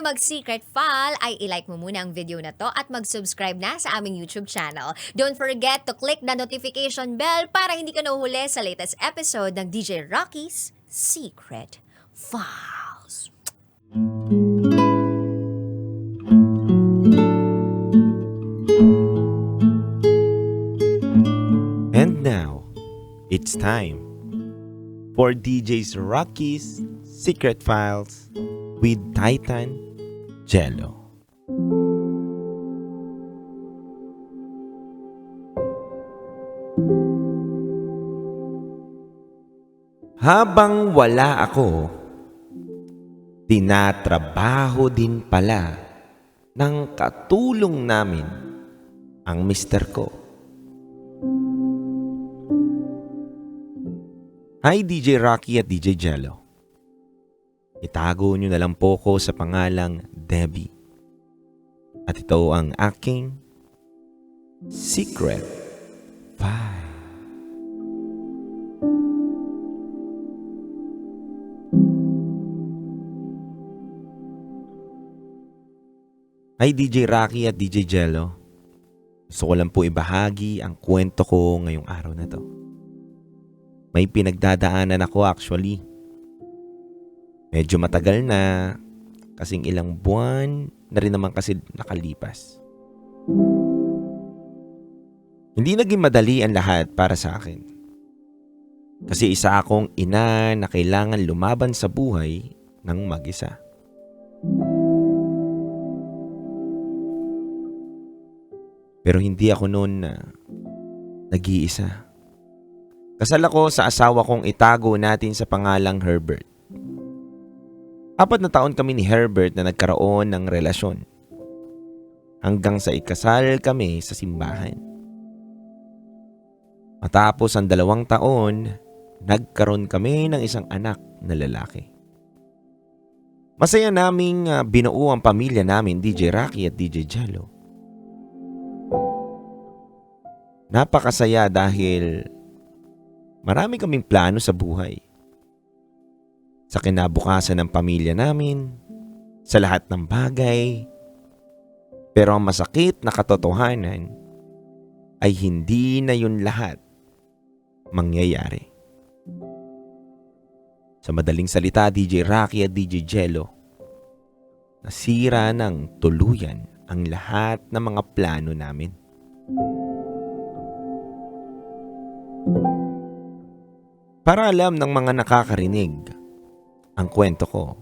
mag-secret file, ay ilike mo muna ang video na to at mag-subscribe na sa aming YouTube channel. Don't forget to click the notification bell para hindi ka nahuhuli sa latest episode ng DJ Rocky's Secret Files. And now, it's time for DJ's Rocky's Secret Files with Titan Jello. Habang wala ako, tinatrabaho din pala ng katulong namin ang mister ko. Hi DJ Rocky at DJ Jello. Itago nyo na lang po ko sa pangalang Debbie. At ito ang aking Secret File. Hi DJ Rocky at DJ Jello. Gusto ko lang po ibahagi ang kwento ko ngayong araw na to. May pinagdadaanan ako actually. Medyo matagal na, kasing ilang buwan na rin naman kasi nakalipas. Hindi naging madali ang lahat para sa akin. Kasi isa akong ina na kailangan lumaban sa buhay ng mag-isa. Pero hindi ako noon na nag-iisa. Kasal ako sa asawa kong itago natin sa pangalang Herbert. 4 na taon kami ni Herbert na nagkaroon ng relasyon. Hanggang sa ikasal kami sa simbahan. Matapos ang 2 taon, nagkaroon kami ng isang anak na lalaki. Masaya naming binuo ang pamilya namin, DJ Rocky at DJ Jello. Napakasaya dahil marami kaming plano sa buhay. Sa kinabukasan ng pamilya namin, sa lahat ng bagay. Pero ang masakit na katotohanan ay hindi na yun lahat mangyayari. Sa madaling salita, DJ Rocky at DJ Jello, nasira ng tuluyan ang lahat ng mga plano namin. Para alam ng mga nakakarinig ang kwento ko,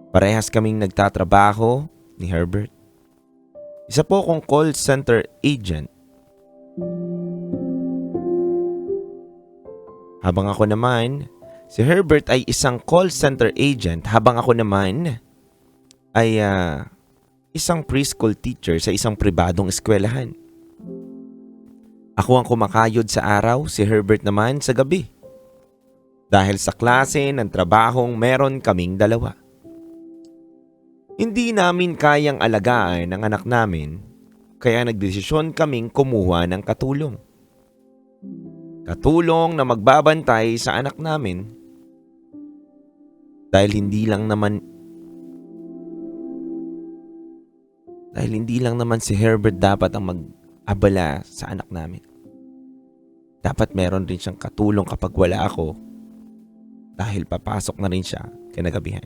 parehas kaming nagtatrabaho ni Herbert. Isa po akong call center agent. Habang ako naman, si Herbert ay isang call center agent habang ako naman ay isang preschool teacher sa isang pribadong eskwelahan. Ako ang kumakayod sa araw, si Herbert naman sa gabi. Dahil sa klase ng trabahong meron kaming dalawa. Hindi namin kayang alagaan ang anak namin, kaya nagdesisyon kaming kumuha ng katulong. Katulong na magbabantay sa anak namin. Dahil hindi lang naman si Herbert dapat ang mag-abala sa anak namin. Dapat meron rin siyang katulong kapag wala ako dahil papasok na rin siya kinagabihan.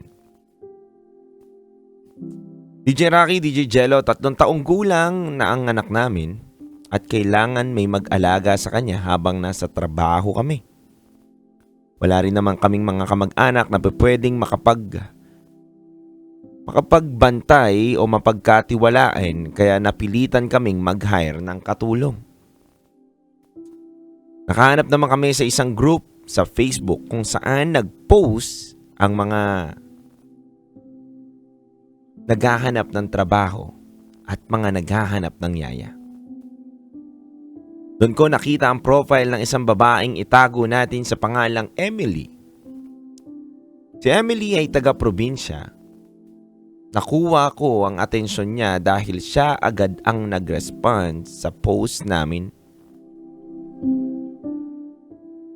DJ Rocky, DJ Jello, 3 taong gulang na ang anak namin at kailangan may mag-alaga sa kanya habang nasa trabaho kami. Wala rin naman kaming mga kamag-anak na pwedeng makapagbantay o mapagkatiwalaan kaya napilitan kaming mag-hire ng katulong. Nakahanap naman kami sa isang group sa Facebook kung saan nag-post ang mga naghahanap ng trabaho at mga naghahanap ng yaya. Doon ko nakita ang profile ng isang babaeng itago natin sa pangalang Emily. Si Emily ay taga-probinsya. Nakuha ko ang atensyon niya dahil siya agad ang nag-respond sa post namin.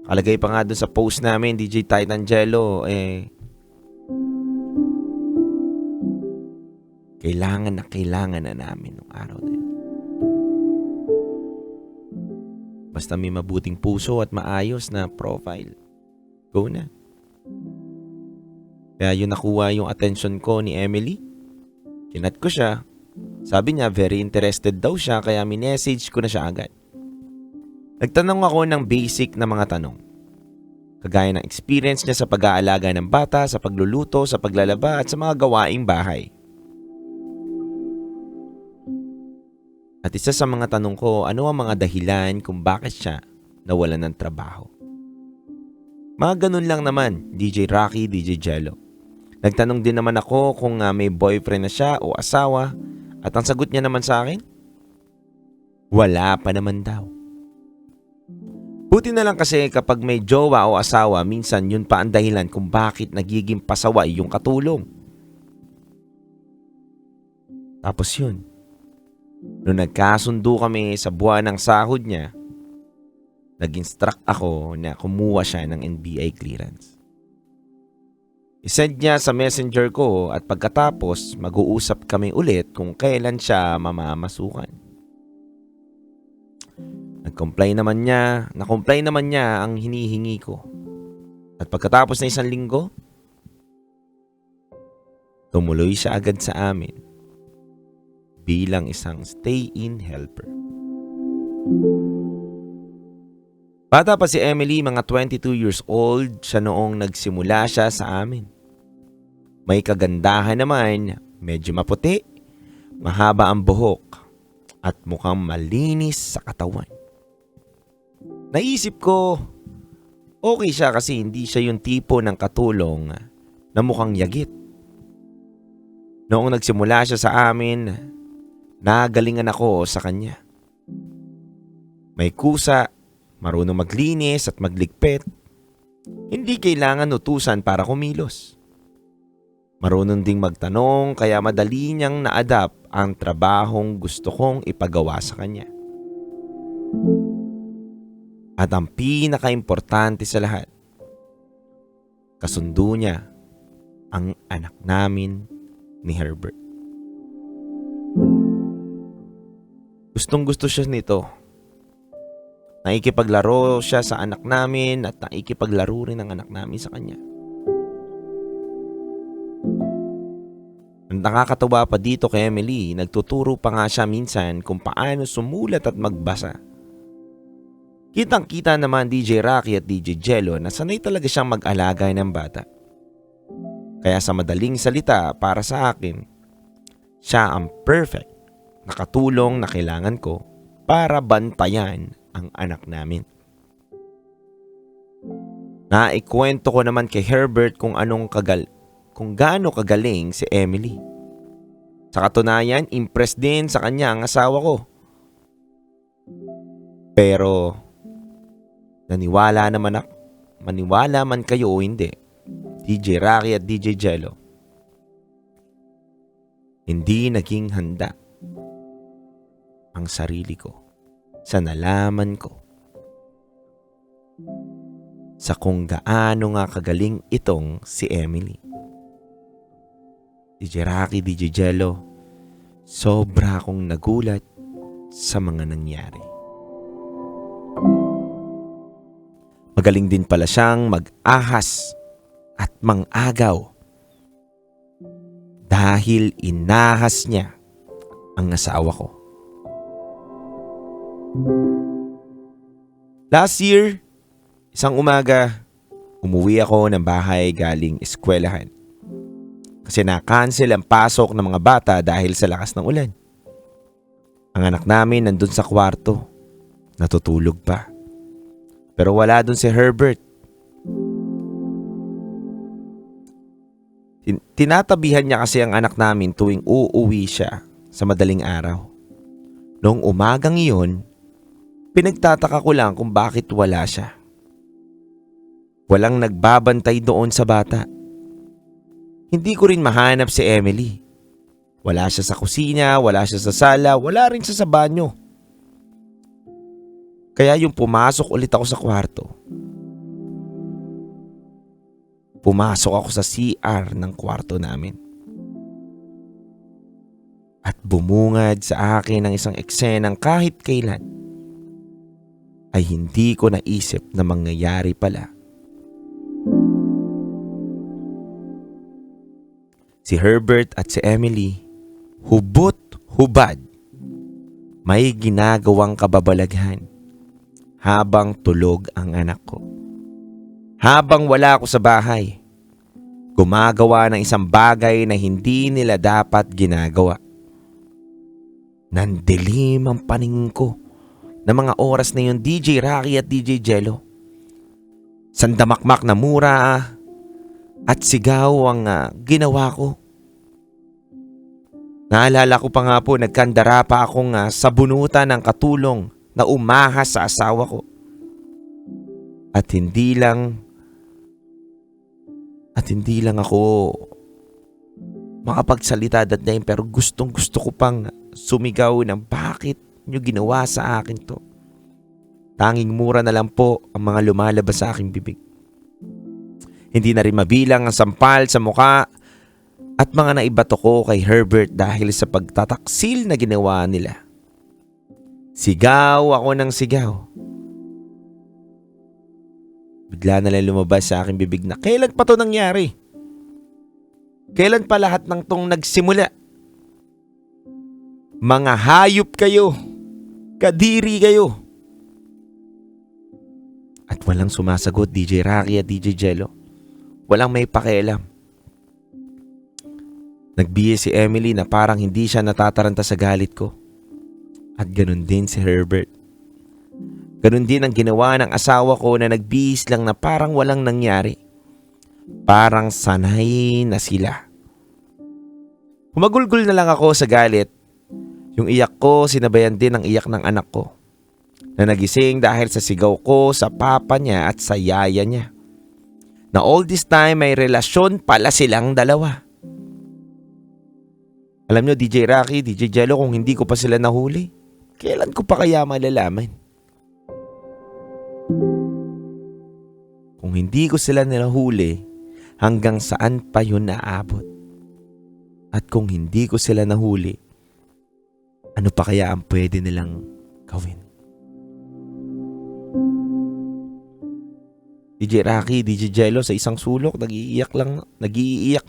Kalagay pa nga doon sa post namin, DJ Titan Jello, Kailangan na namin nung araw na yun. Basta may mabuting puso at maayos na profile, go na. Kaya yun nakuha yung attention ko ni Emily. Kinat ko siya. Sabi niya very interested daw siya kaya minessage ko na siya agad. Nagtanong ako ng basic na mga tanong. Kagaya ng experience niya sa pag-aalaga ng bata, sa pagluluto, sa paglalaba at sa mga gawaing bahay. At isa sa mga tanong ko, ano ang mga dahilan kung bakit siya nawalan ng trabaho? Mga ganun lang naman, DJ Rocky, DJ Jello. Nagtanong din naman ako kung may boyfriend na siya o asawa at ang sagot niya naman sa akin, wala pa naman daw. Buti na lang kasi kapag may jowa o asawa, minsan yun pa ang dahilan kung bakit nagiging pasaway yung katulong. Tapos yun. Noong nagkasundo kami sa buwan ng sahod niya, nag-instruct ako na kumuha siya ng NBI clearance. I-send niya sa messenger ko at pagkatapos mag-uusap kami ulit kung kailan siya mamamasukan. Nakomplay naman niya ang hinihingi ko. At pagkatapos na 1 linggo, tumuloy siya agad sa amin bilang isang stay-in helper. Bata pa si Emily, mga 22 years old siya noong nagsimula siya sa amin. May kagandahan naman, medyo maputi, mahaba ang buhok, at mukhang malinis sa katawan. Naisip ko, okay siya kasi hindi siya yung tipo ng katulong na mukhang yagit. Noong nagsimula siya sa amin, nagalingan ako sa kanya. May kusa, marunong maglinis at magligpit. Hindi kailangan utusan para kumilos. Marunong ding magtanong kaya madali niyang na-adapt ang trabahong gusto kong ipagawa sa kanya. At ang pinaka-importante sa lahat, kasundo niya ang anak namin ni Herbert. Gustong-gusto siya nito. Nakikipaglaro siya sa anak namin at nakikipaglaro rin ang anak namin sa kanya. Ang nakakatawa pa dito kay Emily, nagtuturo pa nga siya minsan kung paano sumulat at magbasa. Kitang-kita naman DJ Rocky at DJ Jello na sanay talaga siyang mag-alaga ng bata. Kaya sa madaling salita para sa akin, siya ang perfect na katulong na kailangan ko para bantayan ang anak namin. Naikwento ko naman kay Herbert kung gaano kagaling si Emily. Sa katunayan, impressed din sa kanya ang asawa ko. Pero maniwala man kayo o hindi, DJ Rocky at DJ Jello, hindi naging handa ang sarili ko sa nalaman ko sa kung gaano nga kagaling itong si Emily. DJ Rocky, DJ Jello, sobra akong nagulat sa mga nangyari. Magaling din pala siyang mag-ahas at mangagaw dahil inahas niya ang asawa ko. Last year, isang umaga, umuwi ako ng bahay galing eskwelahan. Kasi na-cancel ang pasok ng mga bata dahil sa lakas ng ulan. Ang anak namin nandun sa kwarto, natutulog pa. Pero wala dun si Herbert. Tinatabihan niya kasi ang anak namin tuwing uuwi siya sa madaling araw. Noong umagang iyon, pinagtataka ko lang kung bakit wala siya. Walang nagbabantay doon sa bata. Hindi ko rin mahanap si Emily. Wala siya sa kusina, wala siya sa sala, wala rin siya sa banyo. Kaya yung pumasok ulit ako sa kwarto. Pumasok ako sa CR ng kwarto namin. at bumungad sa akin ng isang eksenang kahit kailan ay hindi ko naisip na mangyayari pala. Si Herbert at si Emily, hubot-hubad, may ginagawang kababalaghan habang tulog ang anak ko. Habang wala ako sa bahay, gumagawa ng isang bagay na hindi nila dapat ginagawa. Nandilim ang paningin ko ng mga oras na yun, DJ Rocky at DJ Jello. Sandamakmak na mura at sigaw ang ginawa ko. Naalala ko pa nga po, nagkandara pa akong sabunutan ng katulong na umahas sa asawa ko. At hindi lang ako makapagsalita that time, pero gustong gusto ko pang sumigaw ng bakit nyo ginawa sa akin to. Tanging mura na lang po ang mga lumalabas sa aking bibig. Hindi na rin mabilang ang sampal sa muka at mga naibato ko kay Herbert dahil sa pagtataksil na ginawa nila. Sigaw ako ng sigaw. Bigla na lang lumabas sa aking bibig na kailan pa to nangyari? Kailan pa lahat ng tong nagsimula? Mga hayop kayo. Kadiri kayo. At walang sumasagot, DJ Rocky at DJ Jello. Walang may pakialam. Nagbiye si Emily na parang hindi siya natataranta sa galit ko. At ganun din si Herbert. Ganun din ang ginawa ng asawa ko na nagbihis lang na parang walang nangyari. Parang sanay na sila. Humagulgol na lang ako sa galit. Yung iyak ko sinabayan din ng iyak ng anak ko na nagising dahil sa sigaw ko sa papa niya at sa yaya niya. Na all this time may relasyon pala silang dalawa. Alam nyo, DJ Rocky, DJ Jello, kung hindi ko pa sila nahuli, kailan ko pa kaya malalaman? Kung hindi ko sila nahuli, hanggang saan pa yun naabot? At kung hindi ko sila nahuli, ano pa kaya ang pwede nilang gawin? DJ Rocky, DJ Jello, sa isang sulok, nagiiyak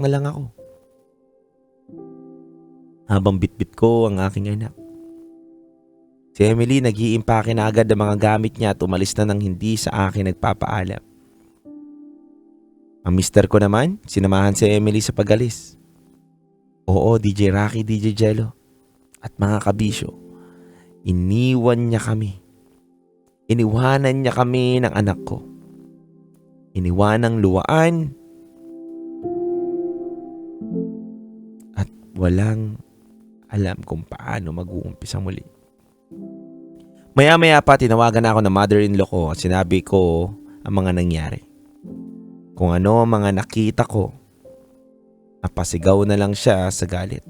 na lang ako. Habang bitbit ko ang aking anak. Si Emily nag-iimpake na agad ang mga gamit niya at umalis na nang hindi sa akin nagpapaalam. Ang mister ko naman, sinamahan si Emily sa pag-alis. Oo, DJ Rocky, DJ Jello at mga kabisyo, iniwan niya kami. Iniwanan niya kami ng anak ko. Iniwanang luwaan at walang alam kung paano mag-uumpisa muli. Maya-maya pa tinawagan ako ng mother-in-law ko at sinabi ko ang mga nangyari. Kung ano ang mga nakita ko, napasigaw na lang siya sa galit.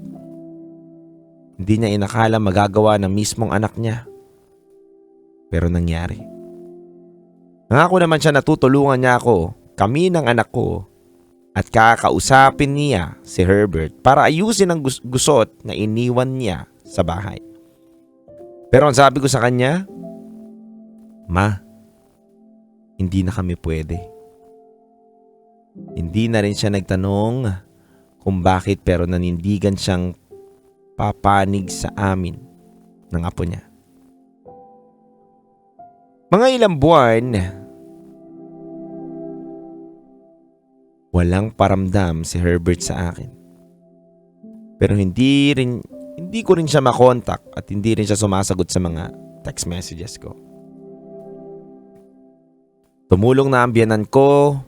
Hindi niya inakala magagawa ng mismong anak niya. Pero nangyari. Nangako naman siya na tutulungan niya ako, kami ng anak ko, at kakausapin niya si Herbert para ayusin ang gusot na iniwan niya sa bahay. Pero ang sabi ko sa kanya, Ma, hindi na kami pwede. Hindi na rin siya nagtanong kung bakit, pero nanindigan siyang papanig sa amin ng apo niya. Mga ilang buwan, walang paramdam si Herbert sa akin. Pero hindi ko rin siya makontak at hindi rin siya sumasagot sa mga text messages ko. Tumulong na ang biyanan ko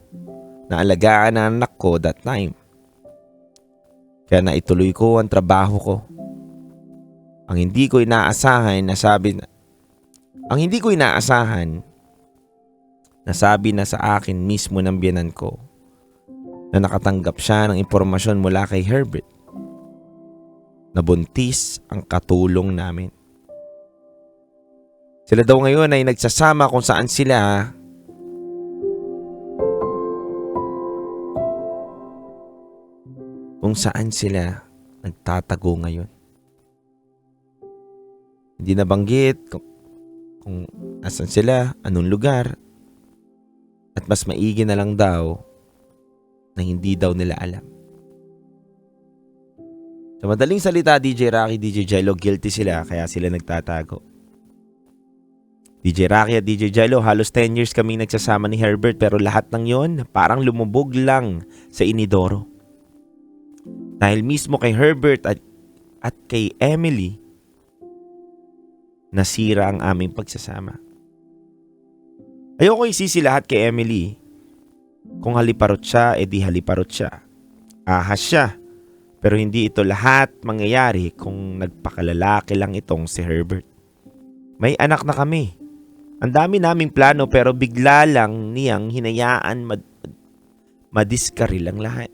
na alagaan ang anak ko that time. Kaya naituloy ko ang trabaho ko. Ang hindi ko inaasahan na sabi na sa akin mismo ng biyanan ko na nakatanggap siya ng impormasyon mula kay Herbert. Nabuntis ang katulong namin. Sila daw ngayon ay nagsasama kung saan sila nagtatago ngayon. Hindi nabanggit kung asan sila, anong lugar. At mas maigi na lang daw na hindi daw nila alam. Sa madaling salita, DJ Rocky, DJ Jello, guilty sila kaya sila nagtatago. DJ Rocky at DJ Jello, halos 10 years kaming nagsasama ni Herbert pero lahat ng yon parang lumubog lang sa inidoro. Dahil mismo kay Herbert at kay Emily, nasira ang aming pagsasama. Ayoko isisi lahat kay Emily. Kung haliparot siya, edi haliparot siya. Ahas siya. Pero hindi ito lahat mangyayari kung nagpakalalaki lang itong si Herbert. May anak na kami. Ang dami naming plano pero bigla lang niyang hinayaan madiskaril ang lahat.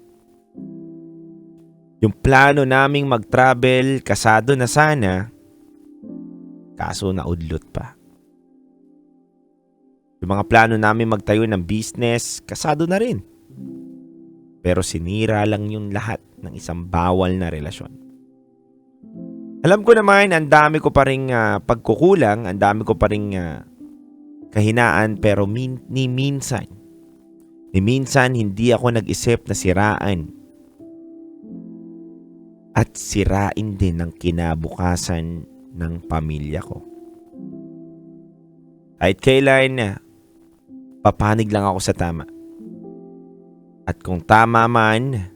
Yung plano naming mag-travel, kasado na sana, kaso naudlot pa. Yung mga plano namin magtayo ng business, kasado na rin. Pero sinira lang yung lahat ng isang bawal na relasyon. Alam ko naman, ang dami ko pa ring pagkukulang, ang dami ko pa ring kahinaan, pero ni minsan hindi ako nag-isip na siraan. At sirain din ang kinabukasan ng pamilya ko. Kahit kailan, papanig lang ako sa tama. At kung tama man,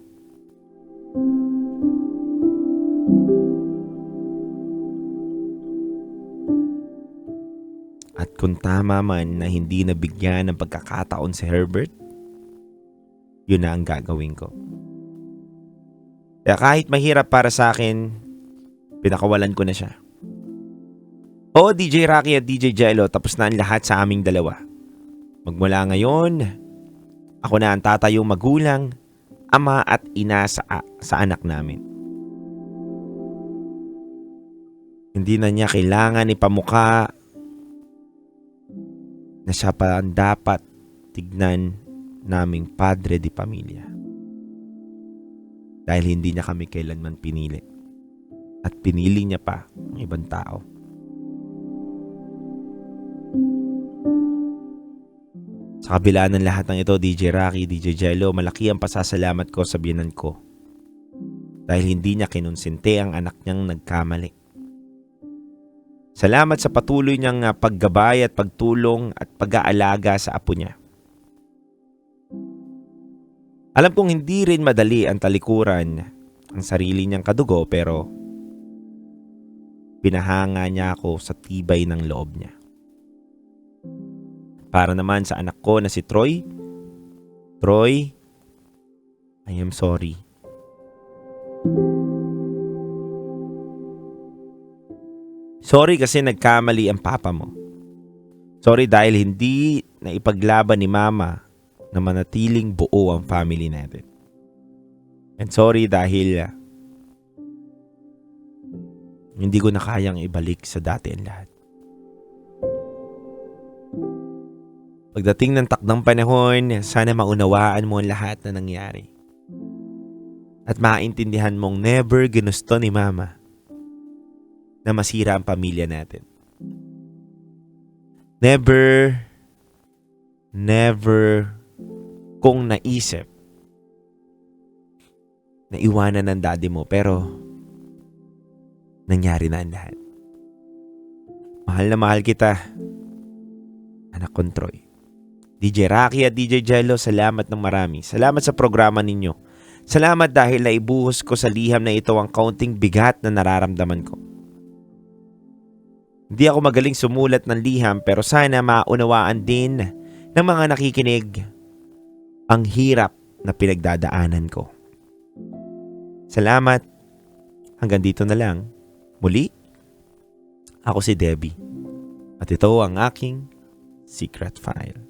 na hindi nabigyan ng pagkakataon si Herbert, yun na ang gagawin ko. Kaya kahit mahirap para sa akin, pinakawalan ko na siya. Oo, DJ Rocky at DJ Jello, tapos na ang lahat sa aming dalawa. Magmula ngayon, ako na ang tatayong magulang, ama at ina sa anak namin. Hindi na niya kailangan ipamukha na siya pa ang dapat tignan naming padre di pamilya. Dahil hindi niya kami kailanman pinili. At pinili niya pa ang ibang tao. Sa kabila ng lahat ng ito, DJ Rocky, DJ Jello, malaki ang pasasalamat ko sa biyenan ko. Dahil hindi niya kinonsente ang anak niyang nagkamali. Salamat sa patuloy niyang paggabay at pagtulong at pag-aalaga sa apo niya. Alam kong hindi rin madali ang talikuran ang sarili niyang kadugo pero pinahanga niya ako sa tibay ng loob niya. Para naman sa anak ko na si Troy, I am sorry. Sorry kasi nagkamali ang papa mo. Sorry dahil hindi na ipaglaban ni mama na manatiling buo ang family natin. And sorry dahil hindi ko na kayang ibalik sa dati ang lahat. Pagdating ng takdang panahon, sana maunawaan mo ang lahat na nangyari. At maintindihan mong never ginusto ni mama na masira ang pamilya natin. Never kong naisip na iwanan ng daddy mo pero nangyari na ang lahat. Mahal na mahal kita, anak kong Troy. DJ Rocky at DJ Jello, salamat ng marami. Salamat sa programa ninyo. Salamat dahil naibuhos ko sa liham na ito ang kaunting bigat na nararamdaman ko. Hindi ako magaling sumulat ng liham pero sana maunawaan din ng mga nakikinig ang hirap na pinagdadaanan ko. Salamat. Hanggang dito na lang. Muli, ako si Debbie. At ito ang aking secret file.